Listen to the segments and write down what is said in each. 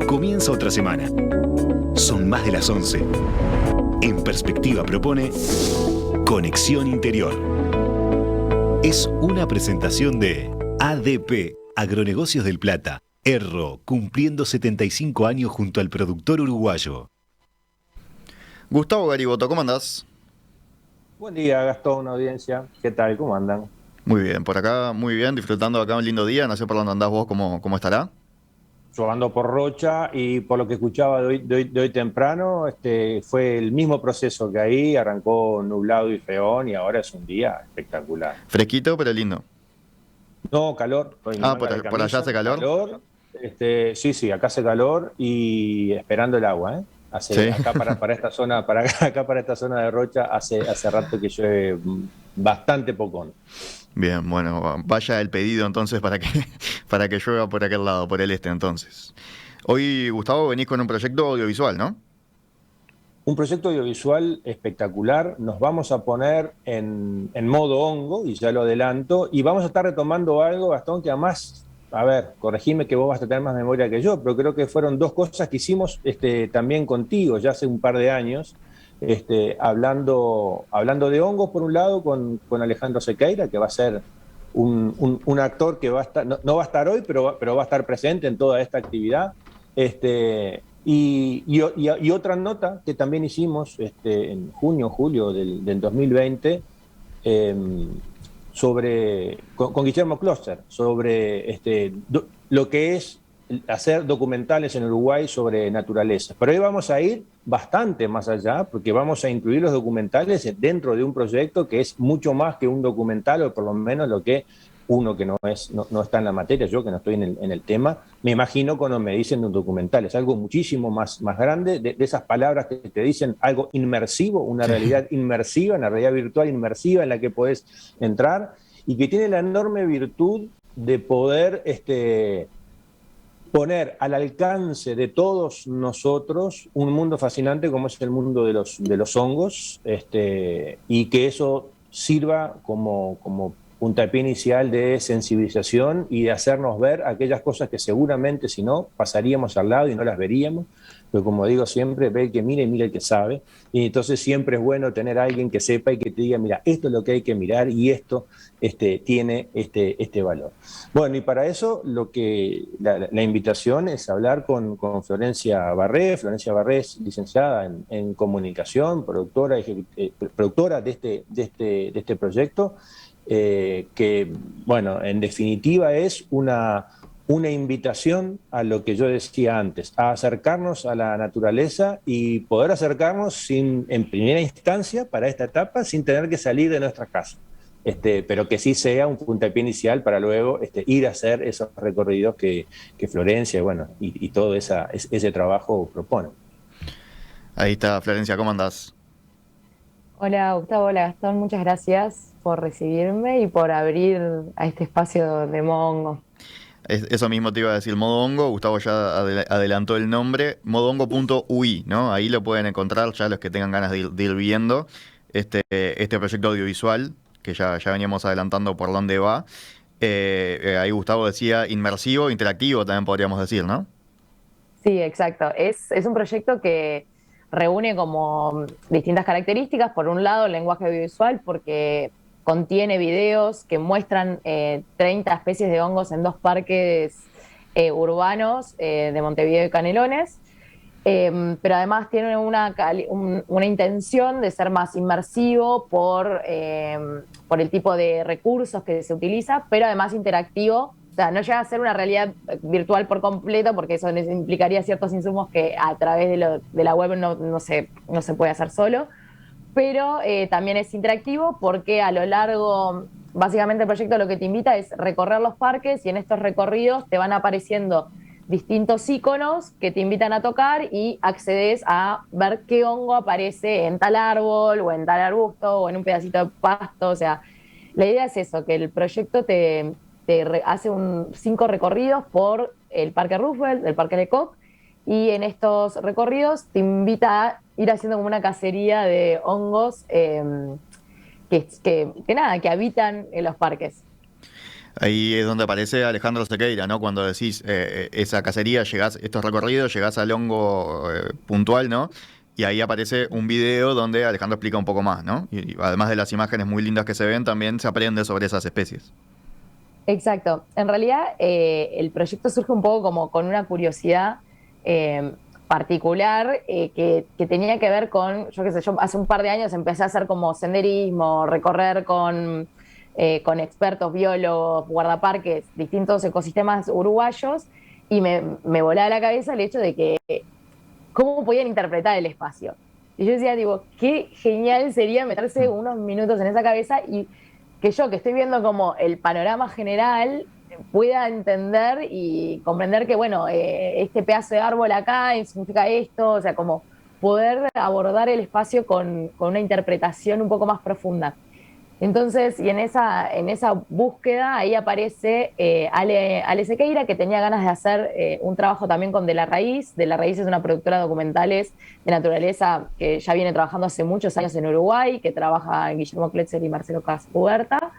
Comienza otra semana. Son más de las 11. En Perspectiva propone Conexión Interior. Es una presentación de ADP, Agronegocios del Plata. Erro, cumpliendo 75 años junto al productor uruguayo. Gustavo Gariboto, ¿cómo andás? Buen día, Gastón, audiencia. ¿Qué tal? ¿Cómo andan? Muy bien, por acá muy bien, disfrutando acá un lindo día. No sé por dónde andás vos, cómo estará. Yo ando por Rocha y por lo que escuchaba de hoy temprano, fue el mismo proceso que ahí, arrancó nublado y feón y ahora es un día espectacular. Fresquito, pero lindo. No, calor, estoy en Ah, manga de por allá camisa, hace calor. sí, acá hace calor y esperando el agua, ¿eh? Sí. Acá para esta zona, acá para esta zona de Rocha hace rato que llueve bastante pocón. Bien, bueno, vaya el pedido entonces para que llueva por aquel lado, por el este entonces. Hoy, Gustavo, venís con un proyecto audiovisual, ¿no? Un proyecto audiovisual espectacular, nos vamos a poner en modo hongo, y ya lo adelanto, y vamos a estar retomando algo, Gastón, que además, a ver, corregime que vos vas a tener más memoria que yo, pero creo que fueron dos cosas que hicimos también contigo ya hace un par de años, hablando de hongos por un lado con Alejandro Sequeira, que va a ser un actor que va a estar, no va a estar hoy, pero va a estar presente en toda esta actividad. Y otra nota que también hicimos en junio, julio del 2020, eh, con Guillermo Kloster, sobre lo que es hacer documentales en Uruguay sobre naturaleza. Pero hoy vamos a ir bastante más allá, porque vamos a incluir los documentales dentro de un proyecto que es mucho más que un documental, o por lo menos lo que uno que no está en la materia, yo que no estoy en el tema, me imagino cuando me dicen de un documental. Es algo muchísimo más grande, de esas palabras que te dicen algo inmersivo, una realidad inmersiva, una realidad virtual inmersiva en la que podés entrar y que tiene la enorme virtud de poder poner al alcance de todos nosotros un mundo fascinante como es el mundo de los hongos, y que eso sirva como puntapié inicial de sensibilización y de hacernos ver aquellas cosas que seguramente si no pasaríamos al lado y no las veríamos, pero como digo siempre, ve el que mira y mira el que sabe, y entonces siempre es bueno tener a alguien que sepa y que te diga, mira, esto es lo que hay que mirar y esto tiene este valor. Bueno, y para eso la invitación es hablar con Florencia Barré. Florencia Barré es licenciada en comunicación, productora de este proyecto, que, bueno, en definitiva es una invitación a lo que yo decía antes, a acercarnos a la naturaleza y poder acercarnos en primera instancia para esta etapa sin tener que salir de nuestra casa. Pero que sí sea un puntapié inicial para luego ir a hacer esos recorridos que Florencia, bueno, y todo ese trabajo propone. Ahí está, Florencia, ¿cómo andás? Hola Gustavo, hola Gastón, muchas gracias por recibirme y por abrir a este espacio de Mongo. Eso mismo te iba a decir, Modo Hongo. Gustavo ya adelantó el nombre, modohongo.ui, ¿no? Ahí lo pueden encontrar ya los que tengan ganas de ir viendo este proyecto audiovisual, que ya veníamos adelantando por dónde va. Ahí Gustavo decía inmersivo, interactivo también podríamos decir, ¿no? Sí, exacto. Es un proyecto que reúne como distintas características. Por un lado, el lenguaje audiovisual, porque contiene videos que muestran 30 especies de hongos en dos parques urbanos de Montevideo y Canelones. Pero además tiene una intención de ser más inmersivo por el tipo de recursos que se utiliza, pero además interactivo. O sea, no llega a ser una realidad virtual por completo, porque eso implicaría ciertos insumos que a través de la web no se puede hacer solo, pero también es interactivo porque a lo largo, básicamente el proyecto lo que te invita es recorrer los parques, y en estos recorridos te van apareciendo distintos iconos que te invitan a tocar y accedes a ver qué hongo aparece en tal árbol o en tal arbusto o en un pedacito de pasto. O sea, la idea es eso, que el proyecto hace 5 recorridos por el Parque Roosevelt, el Parque Lecoq, y en estos recorridos te invita a ir haciendo como una cacería de hongos que habitan en los parques. Ahí es donde aparece Alejandro Sequeira, ¿no? Cuando decís esa cacería, llegás, estos recorridos, llegás al hongo puntual, ¿no? Y ahí aparece un video donde Alejandro explica un poco más, ¿no? Y además de las imágenes muy lindas que se ven, también se aprende sobre esas especies. Exacto. En realidad, el proyecto surge un poco como con una curiosidad particular que tenía que ver con, yo qué sé, yo hace un par de años empecé a hacer como senderismo, recorrer con expertos, biólogos, guardaparques, distintos ecosistemas uruguayos, y me volaba la cabeza el hecho de que cómo podían interpretar el espacio. Y yo decía, digo, qué genial sería meterse unos minutos en esa cabeza y que yo, que estoy viendo como el panorama general, pueda entender y comprender que, bueno, este pedazo de árbol acá significa esto, o sea, como poder abordar el espacio con una interpretación un poco más profunda. Entonces, y en esa búsqueda, ahí aparece Ale Sequeira, que tenía ganas de hacer un trabajo también con De La Raíz. De La Raíz es una productora de documentales de naturaleza que ya viene trabajando hace muchos años en Uruguay, que trabaja en Guillermo Kletzer y Marcelo Caspuberta,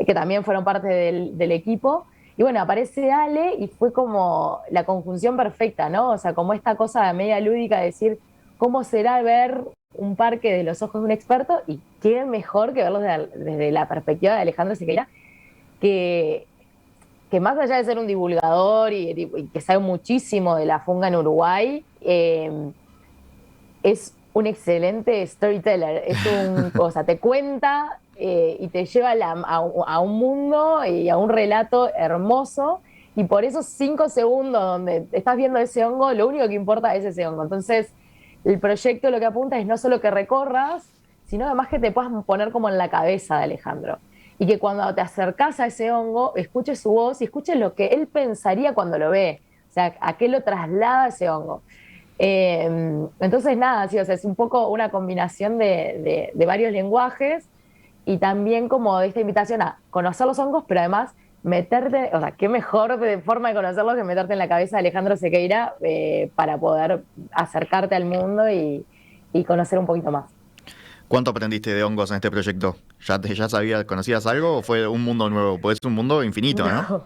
que también fueron parte del equipo. Y bueno, aparece Ale y fue como la conjunción perfecta, ¿no? O sea, como esta cosa media lúdica de decir, ¿cómo será ver un parque de los ojos de un experto? Y qué mejor que verlo desde la perspectiva de Alejandro Sequeira, que, que más allá de ser un divulgador y que sabe muchísimo de la funga en Uruguay, es un excelente storyteller. O sea, te cuenta y te lleva a un mundo y a un relato hermoso. Y por esos 5 segundos donde estás viendo ese hongo, lo único que importa es ese hongo. Entonces, el proyecto lo que apunta es no solo que recorras, sino además que te puedas poner como en la cabeza de Alejandro. Y que cuando te acercás a ese hongo, escuches su voz y escuches lo que él pensaría cuando lo ve. O sea, a qué lo traslada ese hongo. Entonces, nada, sí, o sea, es un poco una combinación de varios lenguajes y también como de esta invitación a conocer los hongos, pero además meterte, o sea, qué mejor forma de conocerlos que meterte en la cabeza de Alejandro Sequeira para poder acercarte al mundo y conocer un poquito más. ¿Cuánto aprendiste de hongos en este proyecto? ¿Ya sabías, conocías algo o fue un mundo nuevo? Pues es un mundo infinito, ¿no?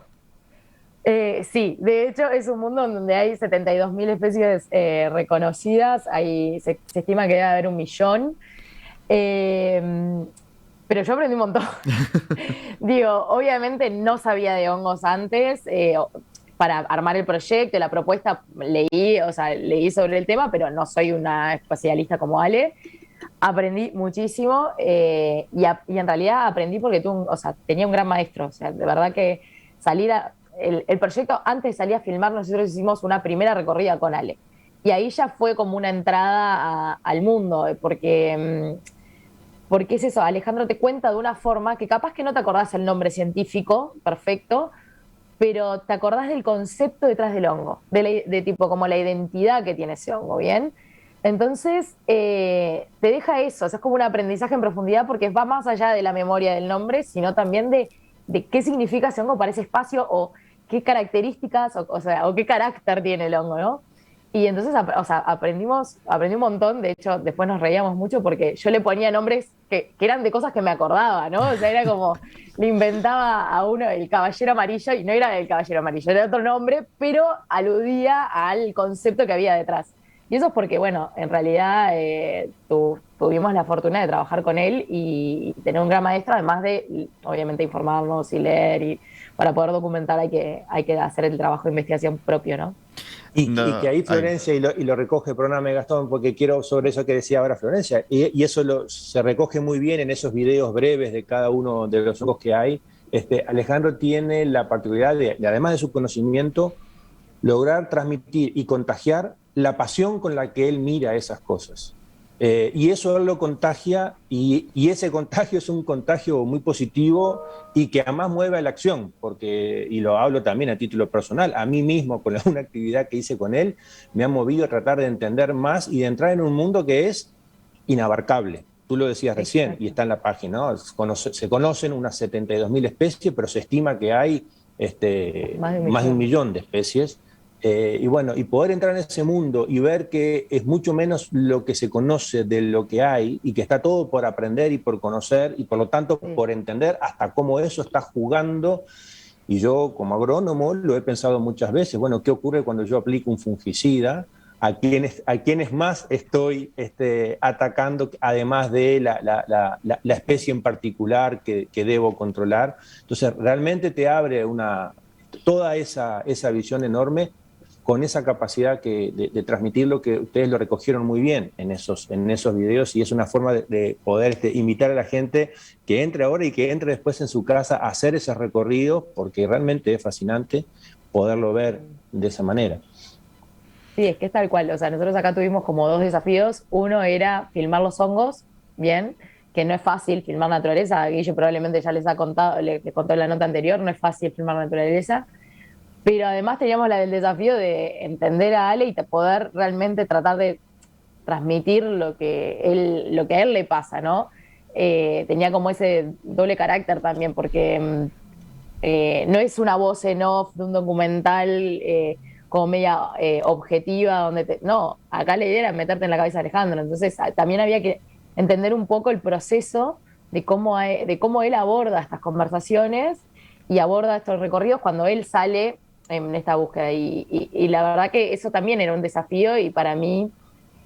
Sí, de hecho es un mundo en donde hay 72.000 especies reconocidas, se estima que debe haber 1.000.000. Pero yo aprendí un montón. Digo, obviamente no sabía de hongos antes. Para armar el proyecto, la propuesta, leí sobre el tema, pero no soy una especialista como Ale. Aprendí muchísimo y en realidad aprendí porque tenía un gran maestro. O sea, de verdad que el proyecto, antes de salir a filmar, nosotros hicimos una primera recorrida con Ale. Y ahí ya fue como una entrada al mundo, porque es eso, Alejandro te cuenta de una forma que capaz que no te acordás el nombre científico perfecto, pero te acordás del concepto detrás del hongo, de tipo como la identidad que tiene ese hongo, ¿bien? Entonces, te deja eso, o sea, es como un aprendizaje en profundidad porque va más allá de la memoria del nombre, sino también de qué significa ese hongo para ese espacio o qué características, o qué carácter tiene el hongo, ¿no? Y entonces, aprendí un montón. De hecho, después nos reíamos mucho porque yo le ponía nombres que eran de cosas que me acordaba, ¿no? O sea, era como, le inventaba a uno el caballero amarillo y no era el caballero amarillo, era otro nombre, pero aludía al concepto que había detrás. Y eso es porque, bueno, en realidad tuvimos la fortuna de trabajar con él y tener un gran maestro, además de, obviamente, informarnos y leer. Y para poder documentar hay que hacer el trabajo de investigación propio, ¿no? Y que ahí Florencia, y lo recoge, perdóname Gastón, porque quiero sobre eso que decía ahora Florencia, y eso se recoge muy bien en esos videos breves de cada uno de los hongos que hay. Alejandro tiene la particularidad de, además de su conocimiento, lograr transmitir y contagiar la pasión con la que él mira esas cosas. Y eso él lo contagia, y ese contagio es un contagio muy positivo y que además mueve a la acción, porque, y lo hablo también a título personal, a mí mismo con una actividad que hice con él, me ha movido a tratar de entender más y de entrar en un mundo que es inabarcable. Tú lo decías recién, exacto, y está en la página, ¿no? Se conocen unas 72.000 especies, pero se estima que hay más de 1.000.000 de especies. Y bueno, y poder entrar en ese mundo y ver que es mucho menos lo que se conoce de lo que hay y que está todo por aprender y por conocer y por lo tanto por entender hasta cómo eso está jugando. Y yo como agrónomo lo he pensado muchas veces, bueno, ¿qué ocurre cuando yo aplico un fungicida? ¿A quiénes más estoy atacando, además de la especie en particular que debo controlar? Entonces realmente te abre toda esa visión enorme con esa capacidad de transmitir lo que ustedes lo recogieron muy bien en esos videos, y es una forma de poder invitar a la gente que entre ahora y que entre después en su casa a hacer ese recorrido, porque realmente es fascinante poderlo ver de esa manera. Sí, es que es tal cual. O sea, nosotros acá tuvimos como dos desafíos. Uno era filmar los hongos, bien, que no es fácil filmar naturaleza. Guille probablemente ya les ha contado, les contó en la nota anterior, no es fácil filmar naturaleza. Pero además teníamos el desafío de entender a Ale y de poder realmente tratar de transmitir lo que a él le pasa, ¿no? Tenía como ese doble carácter también, porque no es una voz en off de un documental como media objetiva, no, acá la idea era meterte en la cabeza de Alejandro, entonces también había que entender un poco el proceso de cómo él aborda estas conversaciones y aborda estos recorridos cuando él sale en esta búsqueda. Y la verdad que eso también era un desafío, y para mí,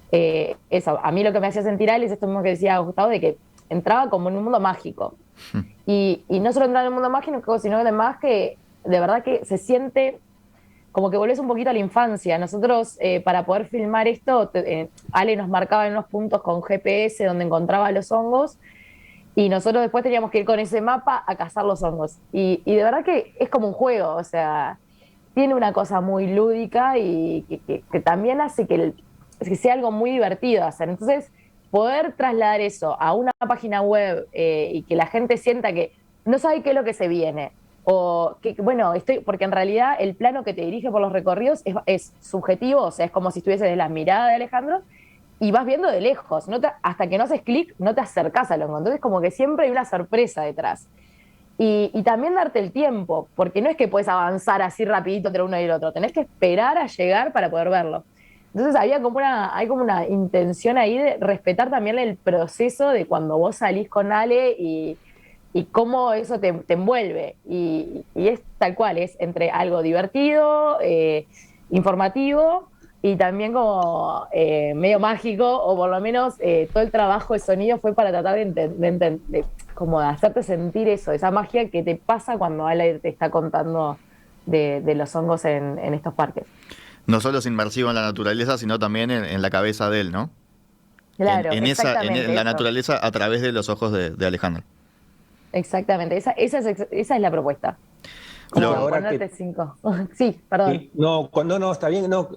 eso, a mí lo que me hacía sentir Ale es esto mismo que decía Gustavo, de que entraba como en un mundo mágico. Y no solo entrar en el mundo mágico, sino además que de verdad que se siente como que volvés un poquito a la infancia. Nosotros, para poder filmar esto, Ale nos marcaba en unos puntos con GPS donde encontraba los hongos, y nosotros después teníamos que ir con ese mapa a cazar los hongos. Y de verdad que es como un juego, o sea, tiene una cosa muy lúdica y que también hace que sea algo muy divertido hacer. Entonces, poder trasladar eso a una página web y que la gente sienta que no sabe qué es lo que se viene, o que, bueno, porque en realidad el plano que te dirige por los recorridos es subjetivo, o sea, es como si estuvieses de la mirada de Alejandro y vas viendo de lejos, hasta que no haces clic no te acercás al hongo, entonces como que siempre hay una sorpresa detrás. Y también darte el tiempo, porque no es que puedes avanzar así rapidito entre uno y el otro, tenés que esperar a llegar para poder verlo. Entonces hay como una intención ahí de respetar también el proceso de cuando vos salís con Ale y cómo eso te envuelve. Y es tal cual, es entre algo divertido, informativo y también como medio mágico, o por lo menos todo el trabajo de sonido fue para tratar de como de hacerte sentir eso, esa magia que te pasa cuando Ale te está contando de los hongos en estos parques. No solo es inmersivo en la naturaleza, sino también en la cabeza de él, ¿no? Claro, en la naturaleza a través de los ojos de Alejandro. Exactamente, esa es la propuesta. Como ponerte 5. Sí, perdón. Sí, no, está bien, no,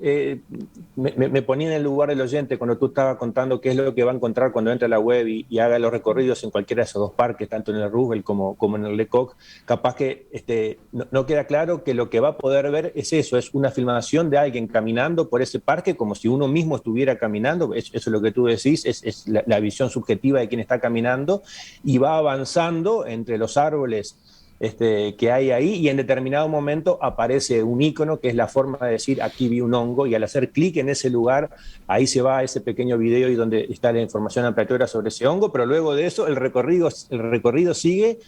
me ponía en el lugar del oyente cuando tú estabas contando qué es lo que va a encontrar cuando entre a la web y haga los recorridos en cualquiera de esos dos parques, tanto en el Roosevelt como en el Lecoq. Capaz que no queda claro que lo que va a poder ver es eso, es una filmación de alguien caminando por ese parque como si uno mismo estuviera caminando. Eso es lo que tú decís, es la visión subjetiva de quien está caminando, y va avanzando entre los árboles que hay ahí, y en determinado momento aparece un icono que es la forma de decir aquí vi un hongo, y al hacer clic en ese lugar, ahí se va a ese pequeño video y donde está la información ampliatura sobre ese hongo, pero luego de eso el recorrido sigue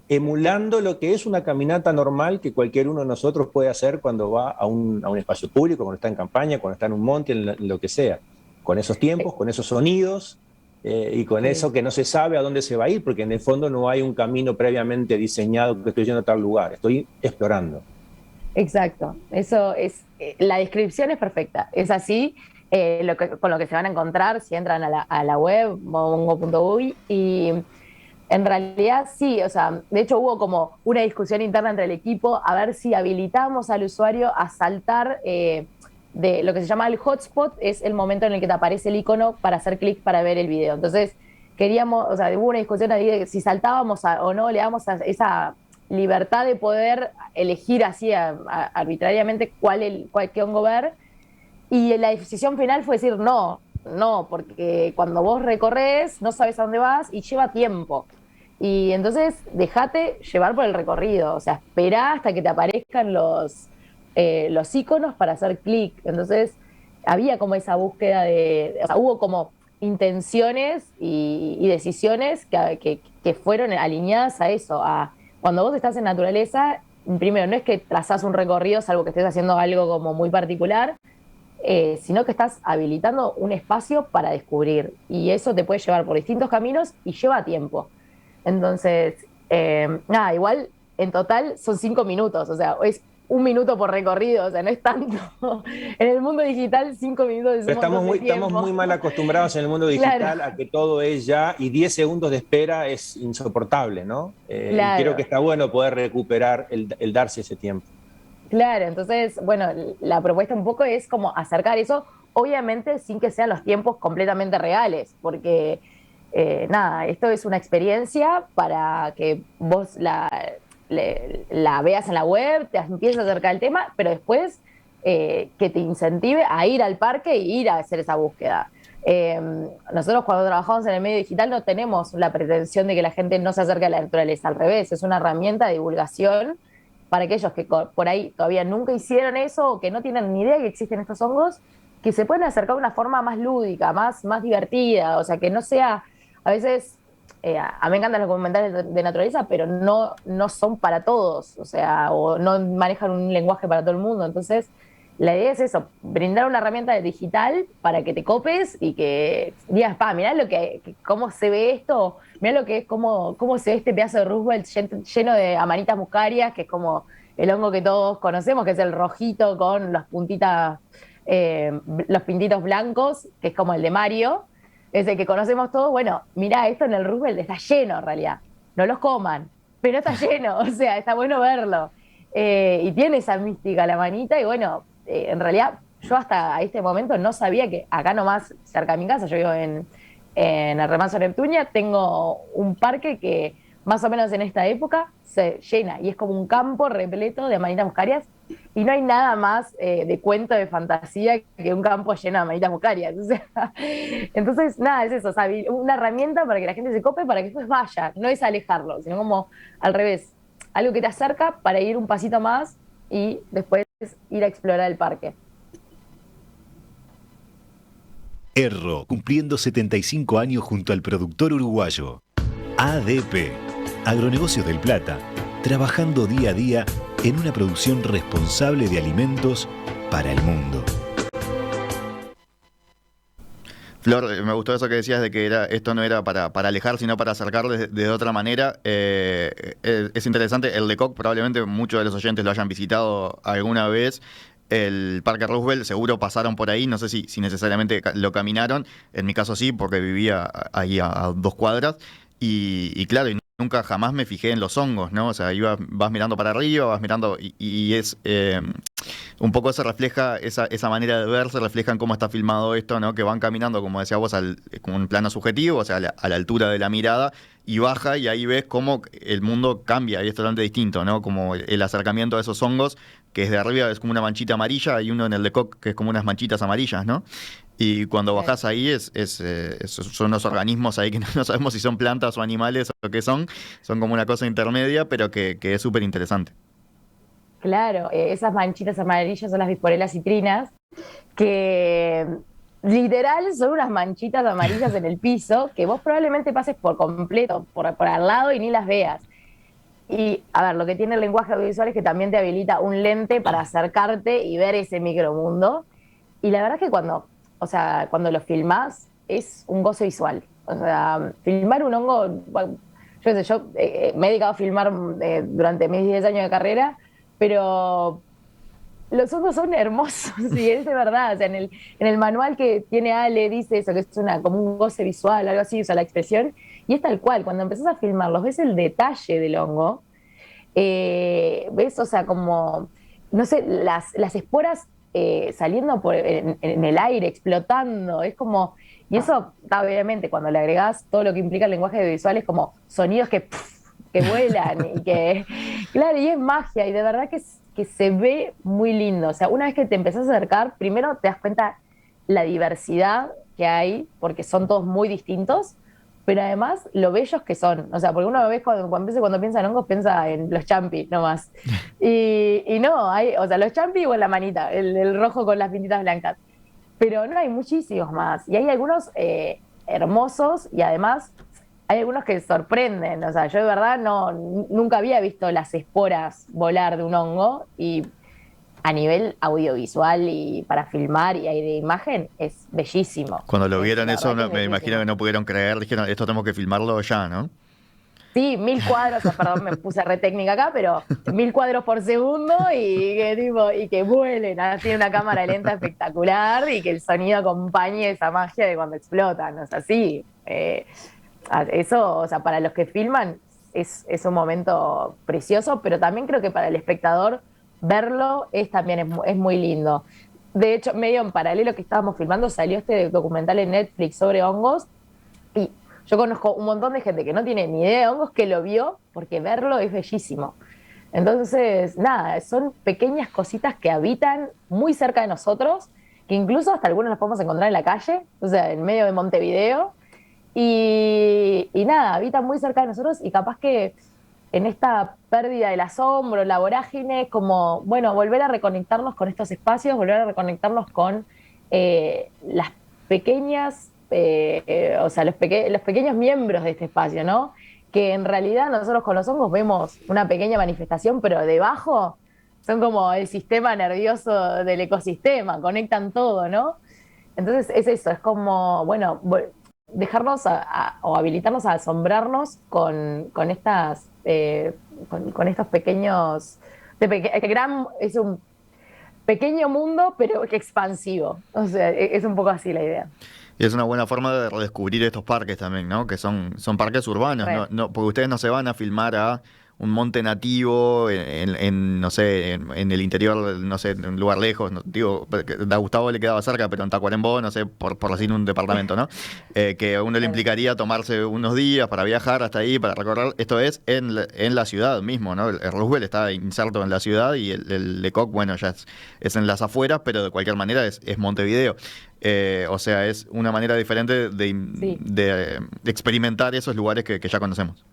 emulando lo que es una caminata normal que cualquier uno de nosotros puede hacer cuando va a un espacio público, cuando está en campaña, cuando está en un monte, en lo que sea, con esos tiempos, con esos sonidos. Y con eso que no se sabe a dónde se va a ir, porque en el fondo no hay un camino previamente diseñado que estoy yendo a tal lugar, estoy explorando. Exacto, eso es, la descripción es perfecta, es así, con lo que se van a encontrar si entran a la web, mongo.uy, y en realidad sí, o sea, de hecho hubo como una discusión interna entre el equipo a ver si habilitamos al usuario a saltar de lo que se llama el hotspot, es el momento en el que te aparece el icono para hacer clic para ver el video. Entonces queríamos, o sea, hubo una discusión ahí de si saltábamos o no, le damos esa libertad de poder elegir así arbitrariamente qué hongo ver, y la decisión final fue decir no, porque cuando vos recorres no sabes a dónde vas y lleva tiempo. Y entonces dejate llevar por el recorrido, o sea, esperá hasta que te aparezcan los los iconos para hacer clic. Entonces había como esa búsqueda o sea, hubo como intenciones y decisiones que fueron alineadas a eso, a cuando vos estás en naturaleza, primero no es que trazás un recorrido, salvo que estés haciendo algo como muy particular, sino que estás habilitando un espacio para descubrir, y eso te puede llevar por distintos caminos y lleva tiempo. Entonces, nada, igual en total son 5 minutos, o sea, es 1 minuto por recorrido, o sea, no es tanto. En el mundo digital 5 minutos es un montón de tiempo. Estamos muy mal acostumbrados en el mundo digital, claro, a que todo es ya, y 10 segundos de espera es insoportable, ¿no? Claro. Y creo que está bueno poder recuperar el darse ese tiempo. Claro, entonces, bueno, la propuesta un poco es como acercar eso, obviamente sin que sean los tiempos completamente reales, porque nada, esto es una experiencia para que vos la veas en la web, te empieces a acercar el tema, pero después que te incentive a ir al parque e ir a hacer esa búsqueda. Nosotros cuando trabajamos en el medio digital no tenemos la pretensión de que la gente no se acerque a la naturaleza, al revés, es una herramienta de divulgación para aquellos que por ahí todavía nunca hicieron eso o que no tienen ni idea que existen estos hongos, que se pueden acercar de una forma más lúdica, más divertida, o sea, que no sea, a veces, a mí me encantan los documentales de naturaleza, pero no son para todos, o sea, o no manejan un lenguaje para todo el mundo, entonces la idea es eso, brindar una herramienta digital para que te copes y que digas, mirá cómo se ve esto, mirá lo que es, cómo se ve este pedazo de Roosevelt lleno de amanitas muscarias, que es como el hongo que todos conocemos, que es el rojito con las puntitas, los pintitos blancos, que es como el de Mario, es el que conocemos todos. Bueno, mirá, esto en el Roosevelt está lleno en realidad, no los coman, pero está lleno, o sea, está bueno verlo. Y tiene esa mística la manita, y bueno, en realidad yo hasta este momento no sabía que acá nomás cerca de mi casa, yo vivo en el Remanso Neptunia, tengo un parque que más o menos en esta época se llena y es como un campo repleto de amanitas muscarias, y no hay nada más de cuento de fantasía que un campo lleno de amanitas muscarias. O sea, entonces nada, es eso, o sea, una herramienta para que la gente se cope, para que después vaya, no es alejarlo, sino como al revés, algo que te acerca para ir un pasito más y después ir a explorar el parque. Erro, cumpliendo 75 años junto al productor uruguayo. ADP, Agronegocios del Plata, trabajando día a día en una producción responsable de alimentos para el mundo. Flor, me gustó eso que decías de que esto no era para alejar, sino para acercar de otra manera. Es interesante, el Lecoq, probablemente muchos de los oyentes lo hayan visitado alguna vez. El Parque Roosevelt seguro pasaron por ahí, no sé si necesariamente lo caminaron, en mi caso sí, porque vivía ahí a 2 cuadras, y claro, y nunca jamás me fijé en los hongos, ¿no? O sea, vas mirando para arriba, vas mirando, y es un poco se refleja, esa manera de ver se refleja en cómo está filmado esto, ¿no? Que van caminando, como decía vos, con un plano subjetivo, o sea, a la altura de la mirada, y baja, y ahí ves cómo el mundo cambia y es totalmente distinto, ¿no? Como el acercamiento a esos hongos, que desde arriba es como una manchita amarilla, hay uno en el Lecoq que es como unas manchitas amarillas, ¿no? Y cuando bajás ahí son unos organismos ahí que no sabemos si son plantas o animales o qué son como una cosa intermedia, pero que es súper interesante. Claro, esas manchitas amarillas son las Bisporella citrinas, que literal son unas manchitas amarillas en el piso que vos probablemente pases por completo, por al lado, y ni las veas. Y, a ver, lo que tiene el lenguaje audiovisual es que también te habilita un lente para acercarte y ver ese micromundo. Y la verdad es que cuando lo filmás es un goce visual. O sea, filmar un hongo, bueno, yo me he dedicado a filmar durante mis 10 años de carrera, pero los hongos son hermosos, y es de verdad. O sea, en el manual que tiene Ale dice eso, que es como un goce visual, algo así, usa la expresión, y es tal cual. Cuando empezás a filmarlos, ves el detalle del hongo, ves, o sea, como, no sé, las esporas saliendo en el aire, explotando, es como, y eso, obviamente, cuando le agregás todo lo que implica el lenguaje visual, es como sonidos que vuelan, y que, claro, y es magia, y de verdad que se ve muy lindo. O sea, una vez que te empezás a acercar, primero te das cuenta la diversidad que hay, porque son todos muy distintos, pero además lo bellos que son. O sea, porque uno ve cuando piensa en hongos, piensa en los champi nomás. Y no, o sea, los champi o en la manita, el rojo con las pintitas blancas. Pero no, hay muchísimos más. Y hay algunos hermosos y además hay algunos que sorprenden. O sea, yo de verdad nunca había visto las esporas volar de un hongo y a nivel audiovisual y para filmar y de imagen es bellísimo. Cuando lo vieron eso, me bellísimo. imagino que no pudieron creer, dijeron, esto tenemos que filmarlo ya, ¿no? Sí, 1000 cuadros, perdón, me puse re técnica acá, pero 1000 cuadros por segundo y que vuelen. Tiene una cámara lenta espectacular y que el sonido acompañe esa magia de cuando explotan. O sea, sí, eso, o sea, para los que filman es un momento precioso, pero también creo que para el espectador verlo también es muy lindo. De hecho, medio en paralelo que estábamos filmando, salió este documental en Netflix sobre hongos y yo conozco un montón de gente que no tiene ni idea de hongos que lo vio porque verlo es bellísimo. Entonces, nada, son pequeñas cositas que habitan muy cerca de nosotros, que incluso hasta algunos los podemos encontrar en la calle, o sea, en medio de Montevideo, y nada, habitan muy cerca de nosotros y capaz que en esta pérdida del asombro, la vorágine, como, bueno, volver a reconectarnos con estos espacios, volver a reconectarnos con las pequeñas, o sea, los pequeños miembros de este espacio, ¿no? Que en realidad nosotros con los hongos vemos una pequeña manifestación, pero debajo son como el sistema nervioso del ecosistema, conectan todo, ¿no? Entonces es eso, es como, bueno, dejarnos o habilitarnos a asombrarnos con estas, con estos pequeños, es un pequeño mundo, pero expansivo. O sea, es un poco así la idea. Y es una buena forma de redescubrir estos parques también, ¿no? Que son parques urbanos, no, porque ustedes no se van a filmar a un monte nativo no sé, en el interior, no sé, en un lugar lejos, no, digo, a Gustavo le quedaba cerca, pero en Tacuarembó, no sé, por decir un departamento, ¿no? Que a uno le implicaría tomarse unos días para viajar hasta ahí, para recorrer. Esto es en la ciudad mismo, ¿no? El Roosevelt está inserto en la ciudad y el Lecoq, bueno, ya es en las afueras, pero de cualquier manera es Montevideo. O sea, es una manera diferente de experimentar esos lugares que ya conocemos.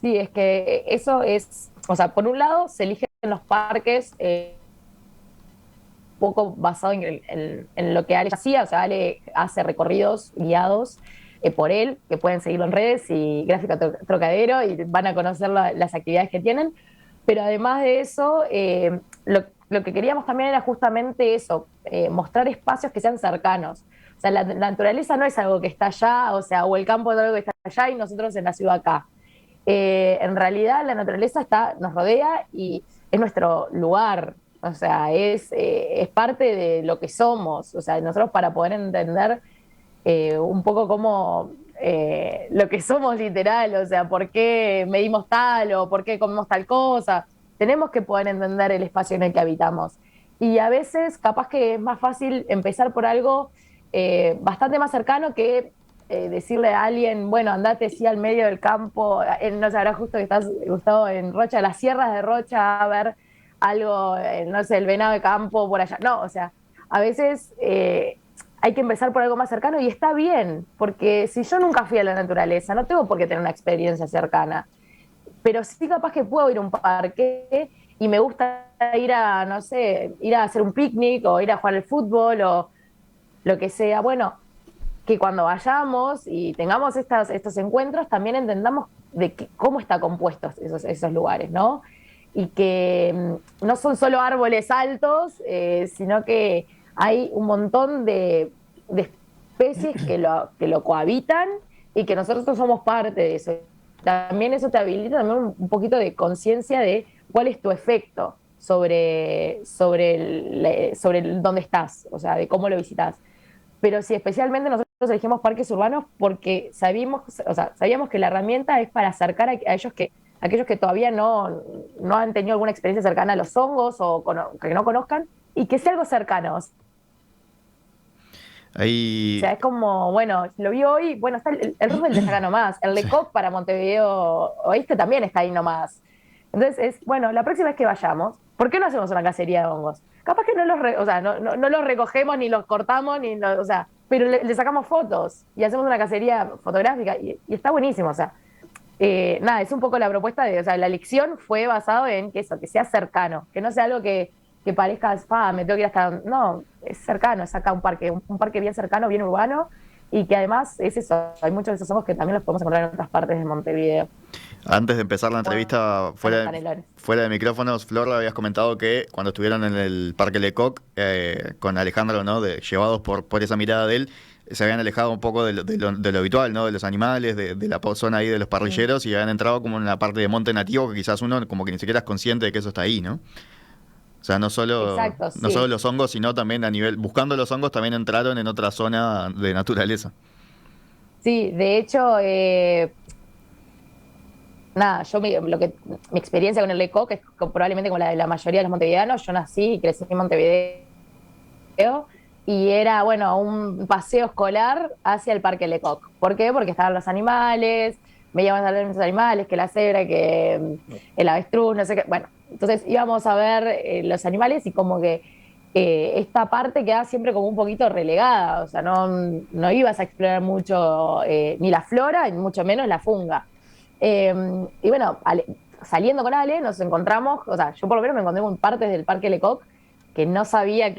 Sí, es que eso es, o sea, por un lado se eligen los parques un poco basado en lo que Ale hacía, o sea, Ale hace recorridos guiados por él, que pueden seguirlo en redes y Gráfica Trocadero y van a conocer las actividades que tienen, pero además de eso, lo que queríamos también era justamente eso, mostrar espacios que sean cercanos. O sea, la naturaleza no es algo que está allá, o sea, o el campo es algo que está allá y nosotros en la ciudad acá. En realidad la naturaleza nos rodea y es nuestro lugar, o sea, es parte de lo que somos, o sea, nosotros para poder entender un poco cómo lo que somos literal, o sea, por qué medimos tal o por qué comemos tal cosa, tenemos que poder entender el espacio en el que habitamos. Y a veces capaz que es más fácil empezar por algo bastante más cercano que decirle a alguien, bueno, andate sí al medio del campo, no sé, ahora justo que estás, Gustavo, en Rocha, las sierras de Rocha, a ver algo, no sé, el venado de campo por allá. No, o sea, a veces hay que empezar por algo más cercano y está bien, porque si yo nunca fui a la naturaleza, no tengo por qué tener una experiencia cercana, pero sí capaz que puedo ir a un parque y me gusta ir a, no sé, ir a hacer un picnic o ir a jugar al fútbol o lo que sea. Bueno, que cuando vayamos y tengamos estos encuentros también entendamos cómo está compuestos esos lugares, ¿no? Y que no son solo árboles altos, sino que hay un montón de especies que lo cohabitan y que nosotros somos parte de eso. También eso te habilita también un poquito de conciencia de cuál es tu efecto sobre dónde estás, o sea, de cómo lo visitas. Pero sí, especialmente nosotros elegimos parques urbanos porque sabíamos que la herramienta es para acercar a aquellos que todavía no han tenido alguna experiencia cercana a los hongos o que no conozcan y que sea algo cercano. Ahí... O sea, es como, bueno, lo vi hoy, bueno, está el Roosevelt está acá nomás, el Lecoq para Montevideo Oeste también está ahí nomás. Entonces bueno, la próxima vez que vayamos, ¿por qué no hacemos una cacería de hongos? Capaz que no los recogemos ni los cortamos, o sea, pero le sacamos fotos y hacemos una cacería fotográfica y está buenísimo, o sea, nada, es un poco la propuesta o sea, la elección fue basado en que eso, que sea cercano, que no sea algo que parezca, me tengo que ir hasta, no, es cercano, es acá un parque bien cercano, bien urbano, y que además es eso, hay muchos de esos hongos que también los podemos encontrar en otras partes de Montevideo. Antes de empezar la entrevista, fuera de micrófonos, Flor, le habías comentado que cuando estuvieron en el Parque Lecoq con Alejandro, ¿no? Llevados por esa mirada de él, se habían alejado un poco de lo habitual, ¿no? De los animales, de la zona ahí de los parrilleros, y habían entrado como en la parte de monte nativo que quizás uno como que ni siquiera es consciente de que eso está ahí, ¿no? O sea, no solo los hongos, sino también a nivel, buscando los hongos, también entraron en otra zona de naturaleza. Sí, de hecho, nada, mi experiencia con el Lecoq es probablemente como la de la mayoría de los montevideanos. Yo nací y crecí en Montevideo y era, bueno, un paseo escolar hacia el Parque Lecoq. ¿Por qué? Porque estaban los animales, veíamos a ver los animales, que la cebra, que el avestruz, no sé qué. Bueno, entonces íbamos a ver los animales y como que esta parte quedaba siempre como un poquito relegada, o sea, no ibas a explorar mucho ni la flora, ni mucho menos la funga. Y bueno, saliendo con Ale nos encontramos, o sea, yo por lo menos me encontré con partes del Parque Lecoq que no sabía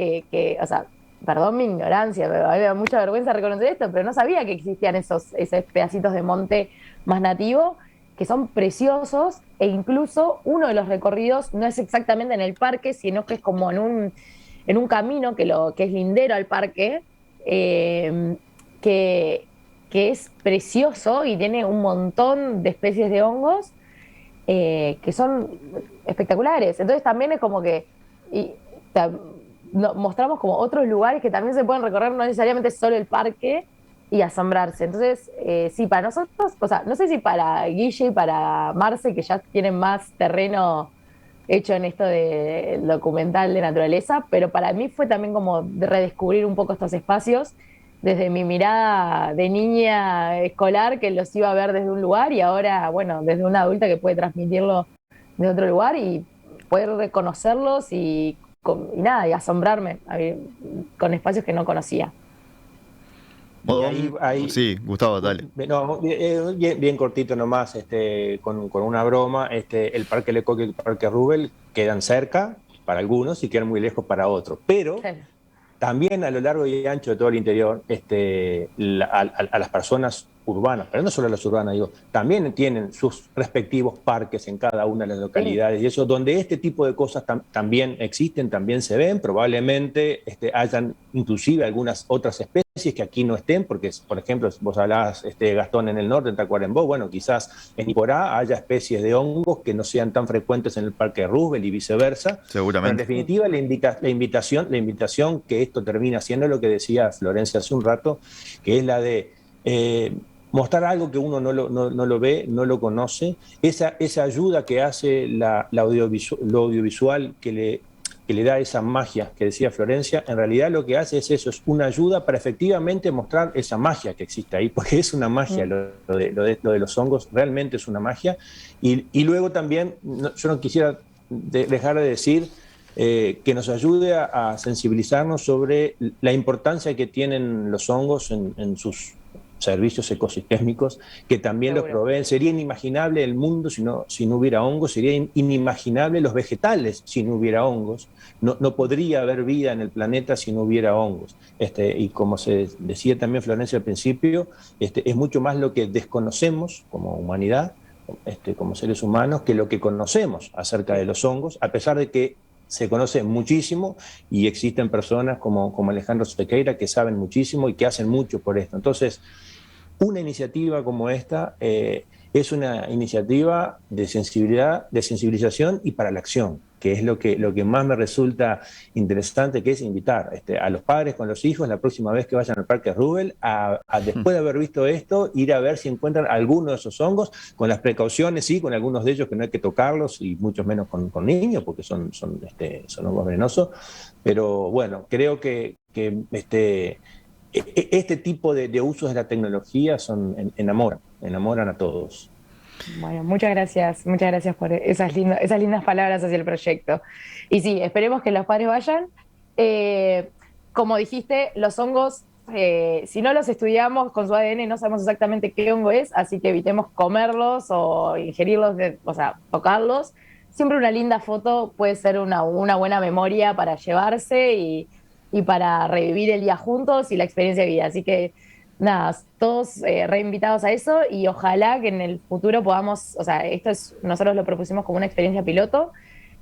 o sea, perdón mi ignorancia, pero a mí me da mucha vergüenza reconocer esto, pero no sabía que existían esos pedacitos de monte más nativo, que son preciosos, e incluso uno de los recorridos no es exactamente en el parque, sino que es como en un camino que es lindero al parque, que es precioso y tiene un montón de especies de hongos que son espectaculares. Entonces también es como que mostramos como otros lugares que también se pueden recorrer, no necesariamente solo el parque, y asombrarse. Entonces, sí, para nosotros, o sea, no sé si para Guille y para Marce, que ya tienen más terreno hecho en esto de documental de naturaleza, pero para mí fue también como de redescubrir un poco estos espacios desde mi mirada de niña escolar que los iba a ver desde un lugar, y ahora, bueno, desde una adulta que puede transmitirlo de otro lugar y poder reconocerlos y nada, y asombrarme con espacios que no conocía. Sí, Gustavo, dale. No, bien cortito nomás, con una broma, el Parque Lecoq y el Parque Rubel quedan cerca para algunos y quedan muy lejos para otros, pero sí, también a lo largo y ancho de todo el interior, a las personas urbanas, pero no solo a las urbanas, digo, también tienen sus respectivos parques en cada una de las localidades, sí, y eso, donde este tipo de cosas también existen, también se ven, probablemente hayan inclusive algunas otras especies que aquí no estén, porque, por ejemplo, vos hablabas, Gastón, en el norte, en Tacuarembó, bueno, quizás en Iporá haya especies de hongos que no sean tan frecuentes en el Parque Roosevelt y viceversa. Seguramente. Pero en definitiva, la invitación que esto termina siendo, lo que decía Florencia hace un rato, que es la de mostrar algo que uno no lo ve, no lo conoce, esa ayuda que hace lo audiovisual que le da esa magia que decía Florencia, en realidad lo que hace es eso, es una ayuda para efectivamente mostrar esa magia que existe ahí, porque es una magia, lo de los hongos realmente es una magia, y luego también, yo no quisiera dejar de decir que nos ayude a sensibilizarnos sobre la importancia que tienen los hongos en sus servicios ecosistémicos, que también los proveen. Sería inimaginable el mundo si no hubiera hongos, sería inimaginable los vegetales si no hubiera hongos, no podría haber vida en el planeta si no hubiera hongos. Y como se decía también Florencia al principio, es mucho más lo que desconocemos como humanidad, como seres humanos, que lo que conocemos acerca de los hongos, a pesar de que se conoce muchísimo y existen personas como Alejandro Sequeira que saben muchísimo y que hacen mucho por esto. Entonces, una iniciativa como esta es una iniciativa de sensibilización y para la acción, que es lo que más me resulta interesante, que es invitar a los padres con los hijos la próxima vez que vayan al Parque Rubel a después de haber visto esto, ir a ver si encuentran alguno de esos hongos, con las precauciones, sí, con algunos de ellos que no hay que tocarlos, y mucho menos con niños, porque son hongos venenosos. Pero bueno, creo que este tipo de usos de la tecnología enamoran a todos. Bueno, muchas gracias por esas lindas palabras hacia el proyecto. Y sí, esperemos que los padres vayan. Como dijiste, los hongos si no los estudiamos con su ADN no sabemos exactamente qué hongo es, así que evitemos comerlos o ingerirlos, o sea, tocarlos. Siempre una linda foto puede ser una buena memoria para llevarse y para revivir el día juntos y la experiencia de vida. Así que nada, todos reinvitados a eso y ojalá que en el futuro podamos, o sea, nosotros lo propusimos como una experiencia piloto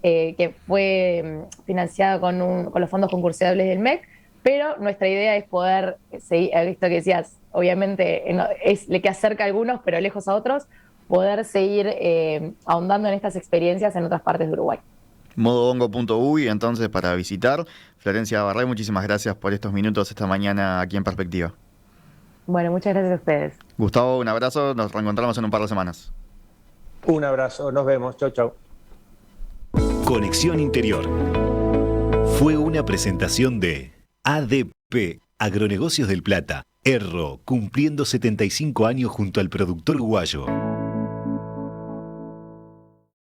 que fue financiada con los fondos concursables del MEC, pero nuestra idea es poder seguir, esto que decías, obviamente es le queda cerca a algunos, pero lejos a otros, poder seguir ahondando en estas experiencias en otras partes de Uruguay. Modohongo.uy, entonces, para visitar. Florencia Barré, muchísimas gracias por estos minutos esta mañana aquí en Perspectiva. Bueno, muchas gracias a ustedes. Gustavo, un abrazo, nos reencontramos en un par de semanas. Un abrazo, nos vemos, chau, chau. Conexión Interior fue una presentación de ADP, Agronegocios del Plata, Erro, cumpliendo 75 años junto al productor uruguayo.